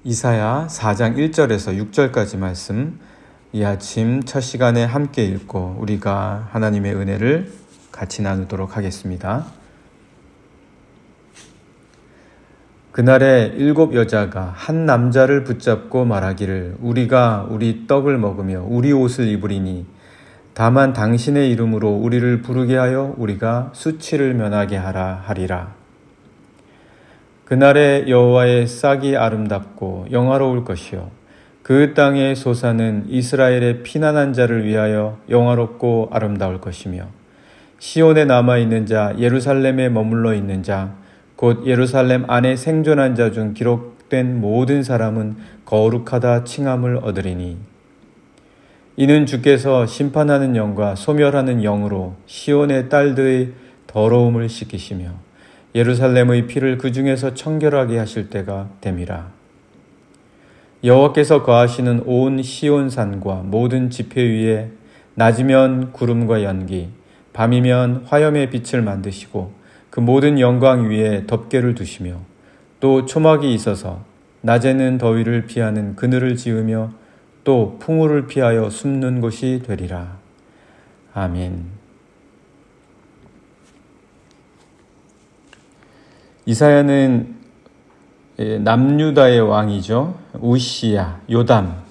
이사야 4장 1절에서 6절까지 말씀 이 아침 첫 시간에 함께 읽고 우리가 하나님의 은혜를 같이 나누도록 하겠습니다. 그날에 7 여자가 한 남자를 붙잡고 말하기를 우리가 우리 떡을 먹으며 우리 옷을 입으리니 다만 당신의 이름으로 우리를 부르게 하여 우리가 수치를 면하게 하라 하리라. 그날에 여호와의 싹이 아름답고 영화로울 것이요 그 땅의 소사는 이스라엘의 피난한 자를 위하여 영화롭고 아름다울 것이며 시온에 남아있는 자 예루살렘에 머물러 있는 자 곧 예루살렘 안에 생존한 자 중 기록된 모든 사람은 거룩하다 칭함을 얻으리니 이는 주께서 심판하는 영과 소멸하는 영으로 시온의 딸들의 더러움을 씻기시며 예루살렘의 피를 그 중에서 청결하게 하실 때가 됨이라. 여호와께서 거하시는 온 시온산과 모든 지폐 위에 낮이면 구름과 연기, 밤이면 화염의 빛을 만드시고 그 모든 영광 위에 덮개를 두시며 또 초막이 있어서 낮에는 더위를 피하는 그늘을 지으며 또 풍우를 피하여 숨는 곳이 되리라. 아멘. 이사야는 남유다의 왕이죠. 우시야, 요담,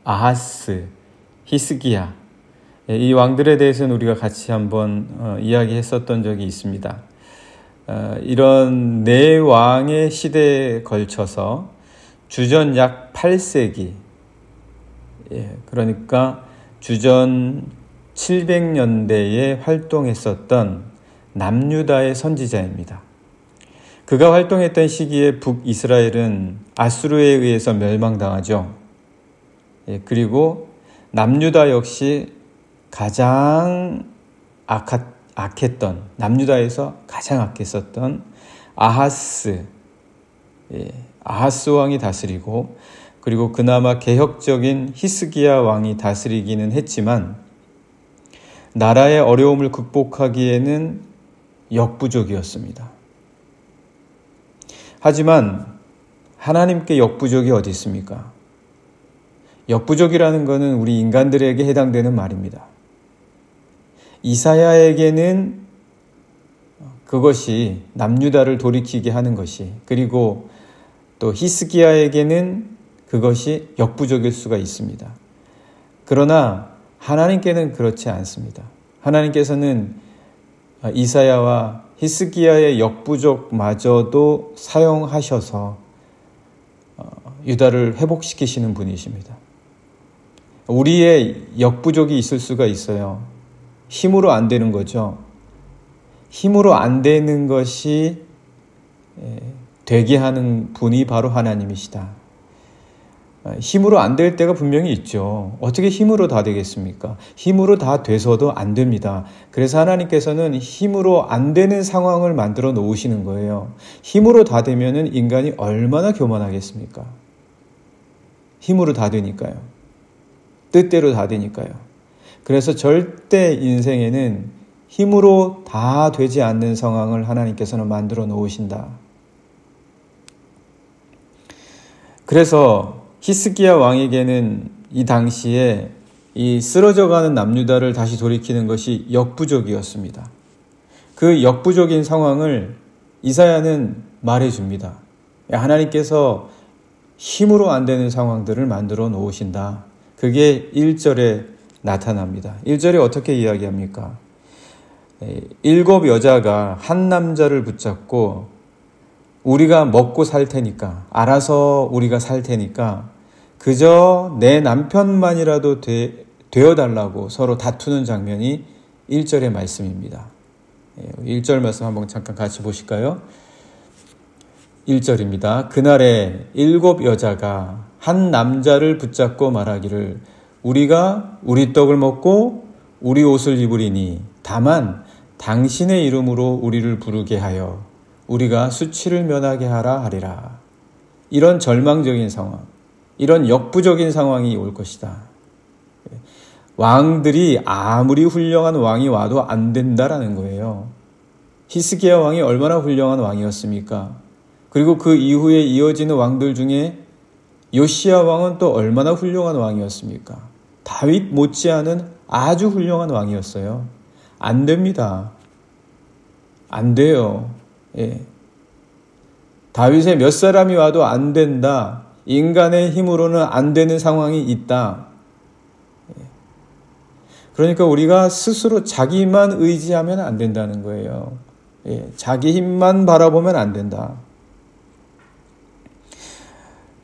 아하스, 히스기야. 이 왕들에 대해서는 우리가 같이 한번 이야기했었던 적이 있습니다. 이런 네 왕의 시대에 걸쳐서 주전 약 8세기, 그러니까 주전 700년대에 활동했었던 남유다의 선지자입니다. 그가 활동했던 시기에 북이스라엘은 아수르에 의해서 멸망당하죠. 그리고 남유다 역시 가장 악했던, 남유다에서 가장 악했었던 아하스 왕이 다스리고 그리고 그나마 개혁적인 히스기야 왕이 다스리기는 했지만 나라의 어려움을 극복하기에는 역부족이었습니다. 하지만 하나님께 역부족이 어디 있습니까? 역부족이라는 것은 우리 인간들에게 해당되는 말입니다. 이사야에게는 그것이 남유다를 돌이키게 하는 것이, 그리고 또 히스기야에게는 그것이 역부족일 수가 있습니다. 그러나 하나님께는 그렇지 않습니다. 하나님께서는 이사야와 히스기야의 역부족마저도 사용하셔서 유다를 회복시키시는 분이십니다. 우리의 역부족이 있을 수가 있어요. 힘으로 안 되는 거죠. 힘으로 안 되는 것이 되게 하는 분이 바로 하나님이시다. 힘으로 안 될 때가 분명히 있죠. 어떻게 힘으로 다 되겠습니까? 힘으로 다 돼서도 안 됩니다. 그래서 하나님께서는 힘으로 안 되는 상황을 만들어 놓으시는 거예요. 힘으로 다 되면은 인간이 얼마나 교만하겠습니까? 힘으로 다 되니까요. 뜻대로 다 되니까요. 그래서 절대 인생에는 힘으로 다 되지 않는 상황을 하나님께서는 만들어 놓으신다. 그래서 히스기야 왕에게는 이 당시에 이 쓰러져가는 남유다를 다시 돌이키는 것이 역부족이었습니다. 그 역부족인 상황을 이사야는 말해줍니다. 하나님께서 힘으로 안 되는 상황들을 만들어 놓으신다. 그게 1절에 나타납니다. 1절에 어떻게 이야기합니까? 7 여자가 한 남자를 붙잡고 우리가 먹고 살 테니까, 알아서 우리가 살 테니까 그저 내 남편만이라도 되어달라고 서로 다투는 장면이 1절의 말씀입니다. 1절 말씀 한번 잠깐 같이 보실까요? 1절입니다. 그날에 7 여자가 한 남자를 붙잡고 말하기를 우리가 우리 떡을 먹고 우리 옷을 입으리니 다만 당신의 이름으로 우리를 부르게 하여 우리가 수치를 면하게 하라 하리라. 이런 절망적인 상황, 이런 역부족인 상황이 올 것이다. 왕들이 아무리 훌륭한 왕이 와도 안 된다라는 거예요. 히스기야 왕이 얼마나 훌륭한 왕이었습니까? 그리고 그 이후에 이어지는 왕들 중에 요시야 왕은 또 얼마나 훌륭한 왕이었습니까? 다윗 못지않은 아주 훌륭한 왕이었어요. 안 됩니다. 안 돼요. 예. 다윗의 몇 사람이 와도 안 된다. 인간의 힘으로는 안 되는 상황이 있다. 그러니까 우리가 스스로 자기만 의지하면 안 된다는 거예요. 예. 자기 힘만 바라보면 안 된다.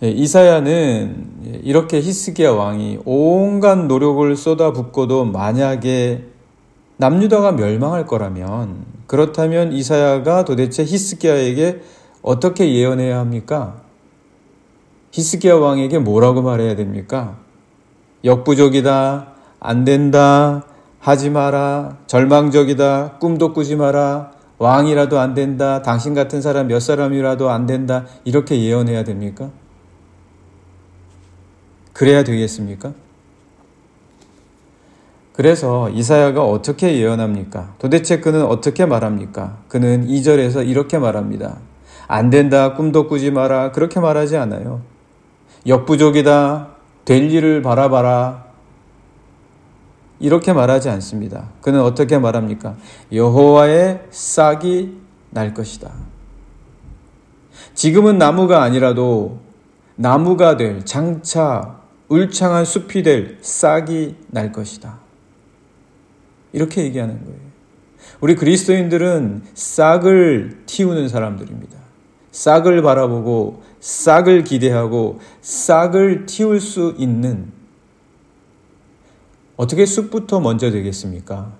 예. 이사야는 이렇게 히스기야 왕이 온갖 노력을 쏟아붓고도 만약에 남유다가 멸망할 거라면, 그렇다면 이사야가 도대체 히스기야에게 어떻게 예언해야 합니까? 히스기야 왕에게 뭐라고 말해야 됩니까? 역부족이다, 안 된다, 하지 마라, 절망적이다, 꿈도 꾸지 마라, 왕이라도 안 된다, 당신 같은 사람 몇 사람이라도 안 된다, 이렇게 예언해야 됩니까? 그래야 되겠습니까? 그래서 이사야가 어떻게 예언합니까? 도대체 그는 어떻게 말합니까? 그는 2절에서 이렇게 말합니다. 안 된다, 꿈도 꾸지 마라, 그렇게 말하지 않아요. 역부족이다, 될 일을 바라봐라, 이렇게 말하지 않습니다. 그는 어떻게 말합니까? 여호와의 싹이 날 것이다. 지금은 나무가 아니라도 나무가 될, 장차 울창한 숲이 될 싹이 날 것이다. 이렇게 얘기하는 거예요. 우리 그리스도인들은 싹을 틔우는 사람들입니다. 싹을 바라보고 싹을 기대하고 싹을 틔울 수 있는, 어떻게 숲부터 먼저 되겠습니까?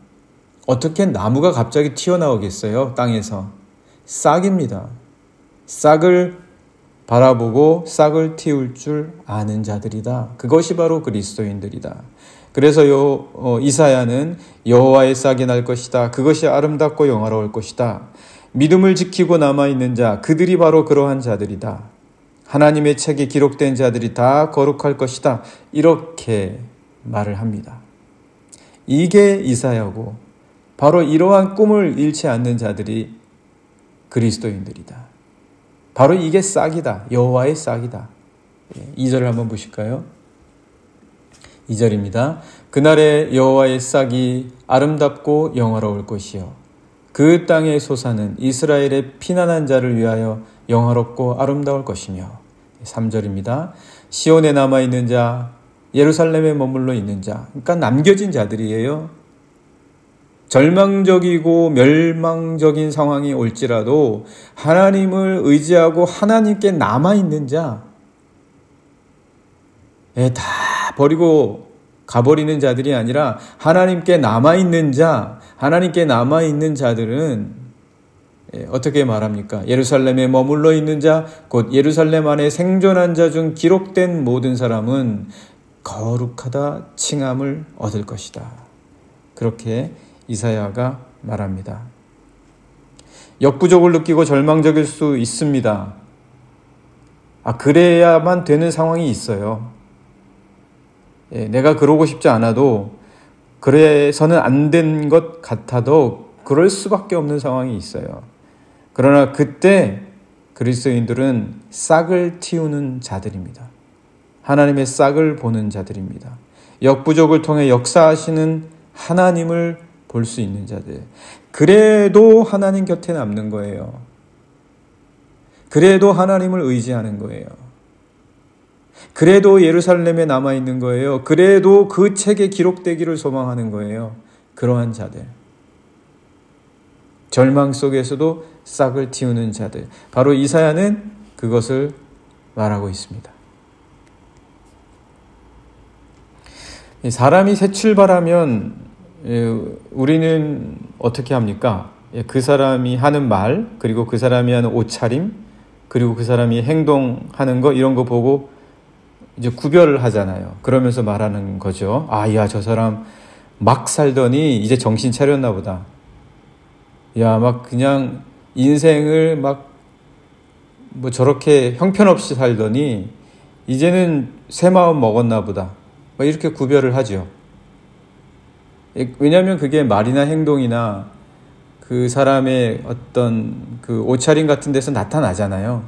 어떻게 나무가 갑자기 튀어나오겠어요? 땅에서. 싹입니다. 싹을 바라보고 싹을 틔울 줄 아는 자들이다. 그것이 바로 그리스도인들이다. 그래서 이사야는 여호와의 싹이 날 것이다. 그것이 아름답고 영화로울 것이다. 믿음을 지키고 남아있는 자, 그들이 바로 그러한 자들이다. 하나님의 책에 기록된 자들이 다 거룩할 것이다. 이렇게 말을 합니다. 이게 이사야고, 바로 이러한 꿈을 잃지 않는 자들이 그리스도인들이다. 바로 이게 싹이다. 여호와의 싹이다. 2절을 한번 보실까요? 2절입니다. 그날에 여호와의 싹이 아름답고 영화로울 것이요, 그 땅의 소사는 이스라엘의 피난한 자를 위하여 영화롭고 아름다울 것이며. 3절입니다. 시온에 남아있는 자, 예루살렘에 머물러 있는 자, 그러니까 남겨진 자들이에요. 절망적이고 멸망적인 상황이 올지라도 하나님을 의지하고 하나님께 남아있는 자, 다 버리고 가버리는 자들이 아니라 하나님께 남아있는 자, 하나님께 남아있는 자들은 어떻게 말합니까? 예루살렘에 머물러 있는 자, 곧 예루살렘 안에 생존한 자 중 기록된 모든 사람은 거룩하다 칭함을 얻을 것이다. 그렇게 이사야가 말합니다. 역부족을 느끼고 절망적일 수 있습니다. 그래야만 되는 상황이 있어요. 내가 그러고 싶지 않아도, 그래서는 안 된 것 같아도 그럴 수밖에 없는 상황이 있어요. 그러나 그때 그리스도인들은 싹을 틔우는 자들입니다. 하나님의 싹을 보는 자들입니다. 역부족을 통해 역사하시는 하나님을 볼 수 있는 자들. 그래도 하나님 곁에 남는 거예요. 그래도 하나님을 의지하는 거예요. 그래도 예루살렘에 남아있는 거예요. 그래도 그 책에 기록되기를 소망하는 거예요. 그러한 자들. 절망 속에서도 싹을 틔우는 자들. 바로 이사야는 그것을 말하고 있습니다. 사람이 새 출발하면 우리는 어떻게 합니까? 그 사람이 하는 말, 그리고 그 사람이 하는 옷차림, 그리고 그 사람이 행동하는 거, 이런 거 보고 이제 구별을 하잖아요. 그러면서 말하는 거죠. 야, 저 사람 막 살더니 이제 정신 차렸나 보다. 야, 막 그냥 인생을 막 뭐 저렇게 형편없이 살더니 이제는 새 마음 먹었나 보다. 이렇게 구별을 하죠. 왜냐하면 그게 말이나 행동이나 그 사람의 어떤 그 옷차림 같은 데서 나타나잖아요.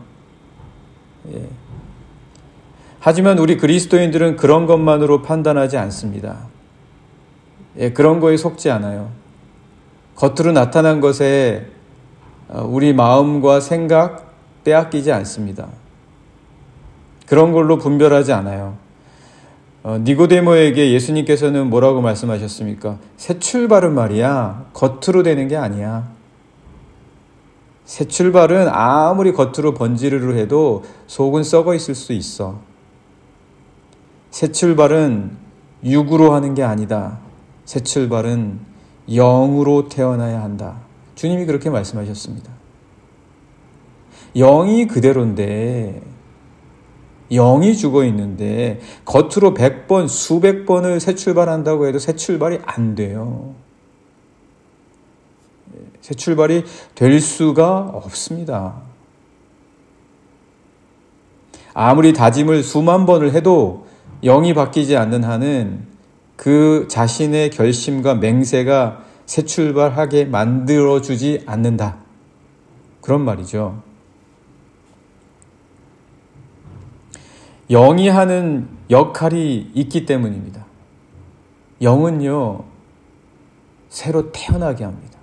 하지만 우리 그리스도인들은 그런 것만으로 판단하지 않습니다. 그런 거에 속지 않아요. 겉으로 나타난 것에 우리 마음과 생각 빼앗기지 않습니다. 그런 걸로 분별하지 않아요. 니고데모에게 예수님께서는 뭐라고 말씀하셨습니까? 새 출발은 말이야, 겉으로 되는 게 아니야. 새 출발은 아무리 겉으로 번지르르 해도 속은 썩어 있을 수 있어. 새 출발은 육으로 하는 게 아니다. 새 출발은 영으로 태어나야 한다. 주님이 그렇게 말씀하셨습니다. 영이 그대로인데, 영이 죽어 있는데 겉으로 100번, 수백 번을 새 출발한다고 해도 새 출발이 안 돼요. 새 출발이 될 수가 없습니다. 아무리 다짐을 수만 번을 해도 영이 바뀌지 않는 한은 그 자신의 결심과 맹세가 새 출발하게 만들어주지 않는다. 그런 말이죠. 영이 하는 역할이 있기 때문입니다. 영은요, 새로 태어나게 합니다.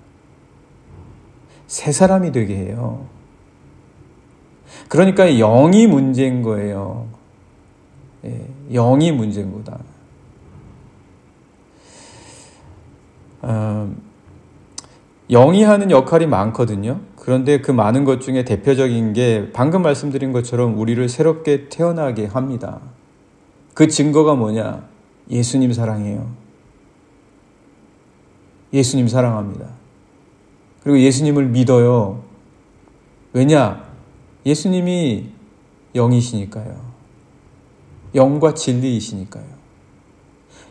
새 사람이 되게 해요. 그러니까 영이 문제인 거예요. 영이 문제인 거다. 영이 하는 역할이 많거든요. 그런데 그 많은 것 중에 대표적인 게 방금 말씀드린 것처럼 우리를 새롭게 태어나게 합니다. 그 증거가 뭐냐? 예수님 사랑해요. 예수님 사랑합니다. 그리고 예수님을 믿어요. 왜냐? 예수님이 영이시니까요. 영과 진리이시니까요.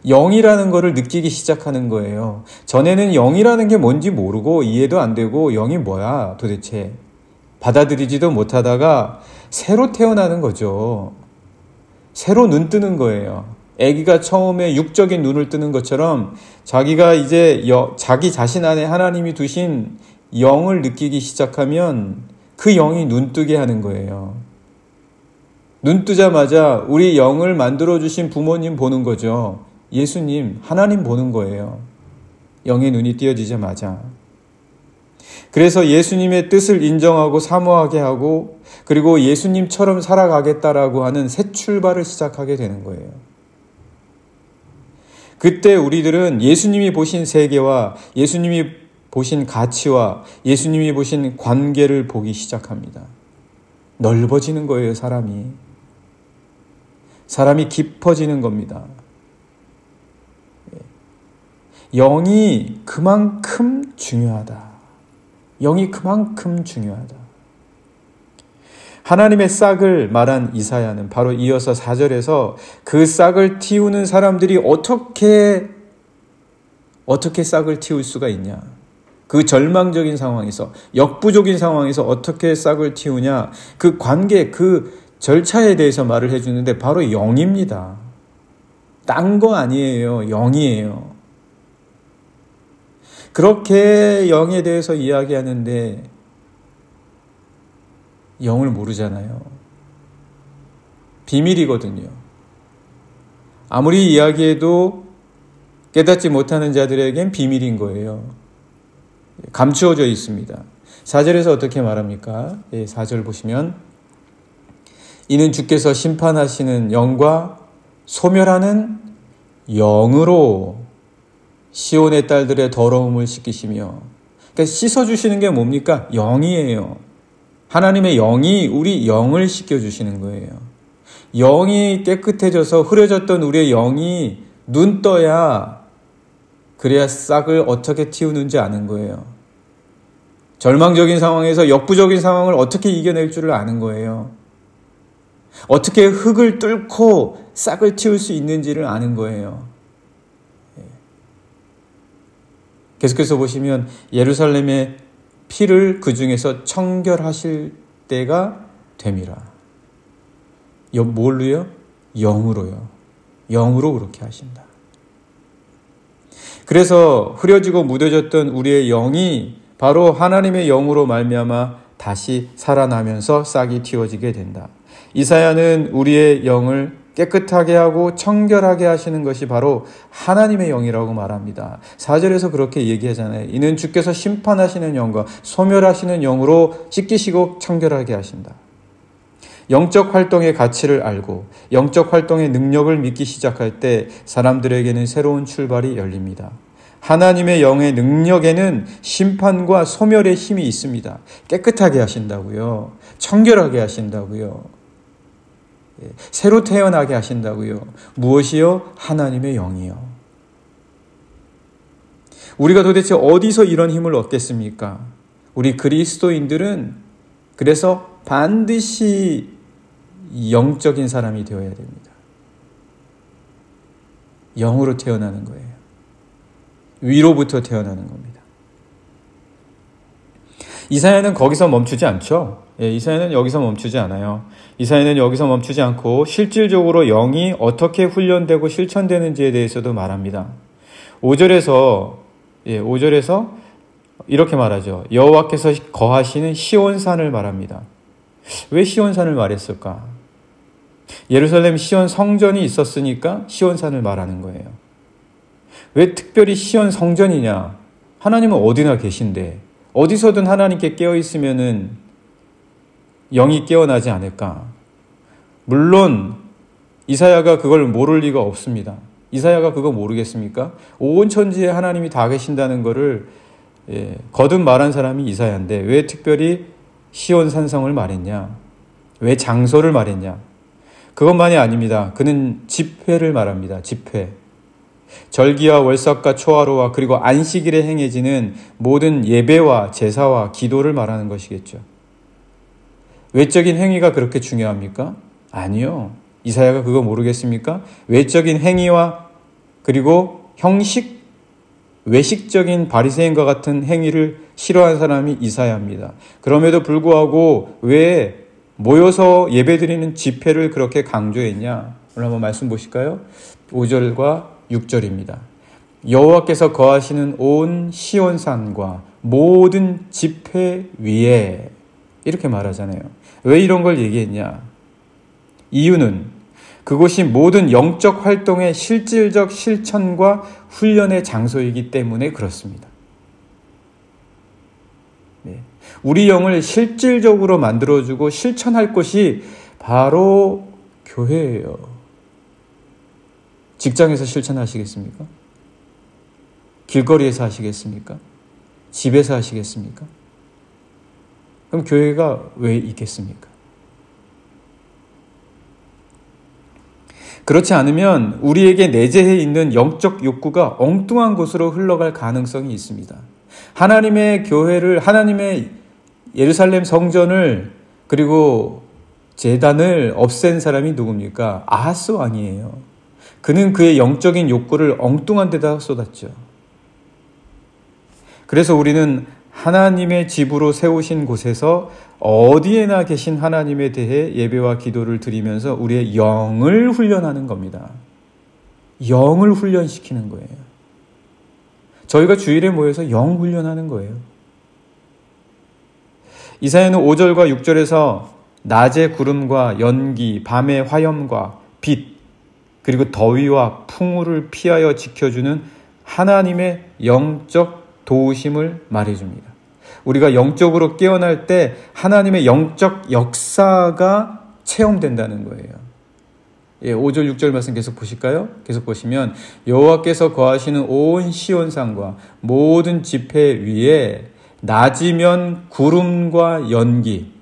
영이라는 것을 느끼기 시작하는 거예요. 전에는 영이라는 게 뭔지 모르고 이해도 안 되고 영이 뭐야 도대체 받아들이지도 못하다가 새로 태어나는 거죠. 새로 눈 뜨는 거예요. 아기가 처음에 육적인 눈을 뜨는 것처럼 자기가 이제 자기 자신 안에 하나님이 두신 영을 느끼기 시작하면 그 영이 눈 뜨게 하는 거예요. 눈 뜨자마자 우리 영을 만들어주신 부모님 보는 거죠. 예수님, 하나님 보는 거예요. 영의 눈이 띄어지자마자. 그래서 예수님의 뜻을 인정하고 사모하게 하고 그리고 예수님처럼 살아가겠다라고 하는 새 출발을 시작하게 되는 거예요. 그때 우리들은 예수님이 보신 세계와 예수님이 보신 가치와 예수님이 보신 관계를 보기 시작합니다. 넓어지는 거예요, 사람이. 사람이 깊어지는 겁니다. 영이 그만큼 중요하다. 영이 그만큼 중요하다. 하나님의 싹을 말한 이사야는 바로 이어서 4절에서 그 싹을 틔우는 사람들이 어떻게 싹을 틔울 수가 있냐. 그 절망적인 상황에서, 역부족인 상황에서 어떻게 싹을 틔우냐. 그 관계, 그 절차에 대해서 말을 해주는데 바로 영입니다. 딴 거 아니에요. 영이에요. 그렇게 영에 대해서 이야기하는데 영을 모르잖아요. 비밀이거든요. 아무리 이야기해도 깨닫지 못하는 자들에겐 비밀인 거예요. 감추어져 있습니다. 4절에서 어떻게 말합니까? 4절 보시면 이는 주께서 심판하시는 영과 소멸하는 영으로 시온의 딸들의 더러움을 씻기시며, 그러니까 씻어주시는 게 뭡니까? 영이에요. 하나님의 영이 우리 영을 씻겨주시는 거예요. 영이 깨끗해져서 흐려졌던 우리의 영이 눈 떠야 그래야 싹을 어떻게 틔우는지 아는 거예요. 절망적인 상황에서 역부족인 상황을 어떻게 이겨낼 줄을 아는 거예요. 어떻게 흙을 뚫고 싹을 틔울 수 있는지를 아는 거예요. 계속해서 보시면 예루살렘의 피를 그 중에서 청결하실 때가 됨이라. 뭘로요? 영으로요. 영으로 그렇게 하신다. 그래서 흐려지고 무뎌졌던 우리의 영이 바로 하나님의 영으로 말미암아 다시 살아나면서 싹이 틔워지게 된다. 이사야는 우리의 영을 깨끗하게 하고 청결하게 하시는 것이 바로 하나님의 영이라고 말합니다. 4절에서 그렇게 얘기하잖아요. 이는 주께서 심판하시는 영과 소멸하시는 영으로 씻기시고 청결하게 하신다. 영적 활동의 가치를 알고 영적 활동의 능력을 믿기 시작할 때 사람들에게는 새로운 출발이 열립니다. 하나님의 영의 능력에는 심판과 소멸의 힘이 있습니다. 깨끗하게 하신다고요. 청결하게 하신다고요. 새로 태어나게 하신다고요. 무엇이요? 하나님의 영이요. 우리가 도대체 어디서 이런 힘을 얻겠습니까? 우리 그리스도인들은 그래서 반드시 영적인 사람이 되어야 됩니다. 영으로 태어나는 거예요. 위로부터 태어나는 겁니다. 이사야는 거기서 멈추지 않죠. 이사야는 여기서 멈추지 않아요. 이사야는 여기서 멈추지 않고 실질적으로 영이 어떻게 훈련되고 실천되는지에 대해서도 말합니다. 5절에서 이렇게 말하죠. 여호와께서 거하시는 시온산을 말합니다. 왜 시온산을 말했을까? 예루살렘 시온 성전이 있었으니까 시온산을 말하는 거예요. 왜 특별히 시온 성전이냐? 하나님은 어디나 계신데 어디서든 하나님께 깨어있으면은 영이 깨어나지 않을까? 물론 이사야가 그걸 모를 리가 없습니다. 이사야가 그거 모르겠습니까? 온 천지에 하나님이 다 계신다는 거를 거듭 말한 사람이 이사야인데 왜 특별히 시온 산성을 말했냐? 왜 장소를 말했냐? 그것만이 아닙니다. 그는 집회를 말합니다. 집회. 절기와 월삭과 초하루와 그리고 안식일에 행해지는 모든 예배와 제사와 기도를 말하는 것이겠죠. 외적인 행위가 그렇게 중요합니까? 아니요. 이사야가 그거 모르겠습니까? 외적인 행위와 그리고 형식, 외식적인 바리새인과 같은 행위를 싫어하는 사람이 이사야입니다. 그럼에도 불구하고 왜 모여서 예배드리는 집회를 그렇게 강조했냐? 오늘 한번 말씀 보실까요? 5절과 6절입니다. 여호와께서 거하시는 온 시온산과 모든 집회 위에 이렇게 말하잖아요. 왜 이런 걸 얘기했냐? 이유는 그곳이 모든 영적 활동의 실질적 실천과 훈련의 장소이기 때문에 그렇습니다. 우리 영을 실질적으로 만들어주고 실천할 곳이 바로 교회예요. 직장에서 실천하시겠습니까? 길거리에서 하시겠습니까? 집에서 하시겠습니까? 그럼 교회가 왜 있겠습니까? 그렇지 않으면 우리에게 내재해 있는 영적 욕구가 엉뚱한 곳으로 흘러갈 가능성이 있습니다. 하나님의 교회를, 하나님의 예루살렘 성전을 그리고 제단을 없앤 사람이 누굽니까? 아하스 왕이에요. 그는 그의 영적인 욕구를 엉뚱한 데다 쏟았죠. 그래서 우리는 하나님의 집으로 세우신 곳에서 어디에나 계신 하나님에 대해 예배와 기도를 드리면서 우리의 영을 훈련하는 겁니다. 영을 훈련시키는 거예요. 저희가 주일에 모여서 영 훈련하는 거예요. 이사야는 5절과 6절에서 낮의 구름과 연기, 밤의 화염과 빛, 그리고 더위와 풍우를 피하여 지켜주는 하나님의 영적 도우심을 말해줍니다. 우리가 영적으로 깨어날 때 하나님의 영적 역사가 체험된다는 거예요. 5절, 6절 말씀 계속 보실까요? 계속 보시면 여호와께서 거하시는 온 시온산과 모든 집회 위에 낮이면 구름과 연기,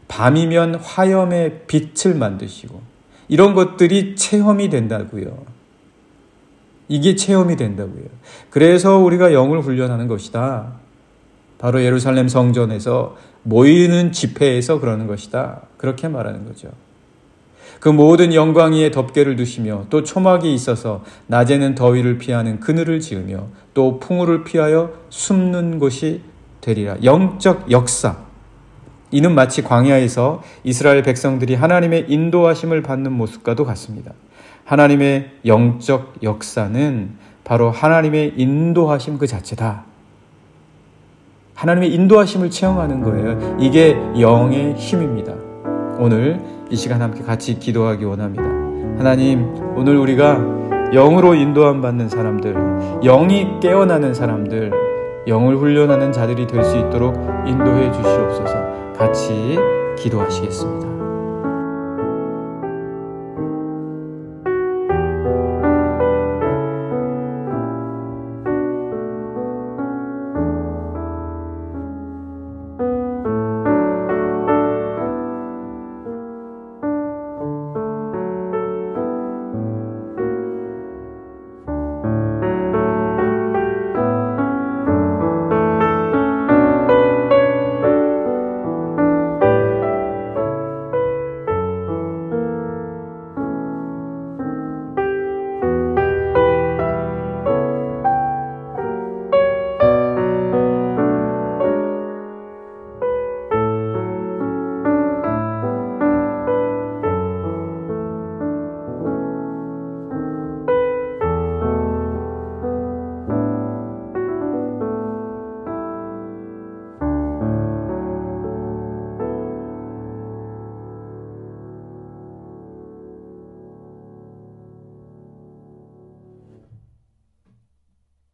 밤이면 화염의 빛을 만드시고 이런 것들이 체험이 된다고요. 이게 체험이 된다고요. 그래서 우리가 영을 훈련하는 것이다. 바로 예루살렘 성전에서 모이는 집회에서 그러는 것이다. 그렇게 말하는 거죠. 그 모든 영광 위에 덮개를 두시며 또 초막이 있어서 낮에는 더위를 피하는 그늘을 지으며 또 풍우를 피하여 숨는 곳이 되리라. 영적 역사. 이는 마치 광야에서 이스라엘 백성들이 하나님의 인도하심을 받는 모습과도 같습니다. 하나님의 영적 역사는 바로 하나님의 인도하심 그 자체다. 하나님의 인도하심을 체험하는 거예요. 이게 영의 힘입니다. 오늘 이 시간 함께 같이 기도하기 원합니다. 하나님, 오늘 우리가 영으로 인도함 받는 사람들, 영이 깨어나는 사람들, 영을 훈련하는 자들이 될 수 있도록 인도해 주시옵소서. 같이 기도하시겠습니다.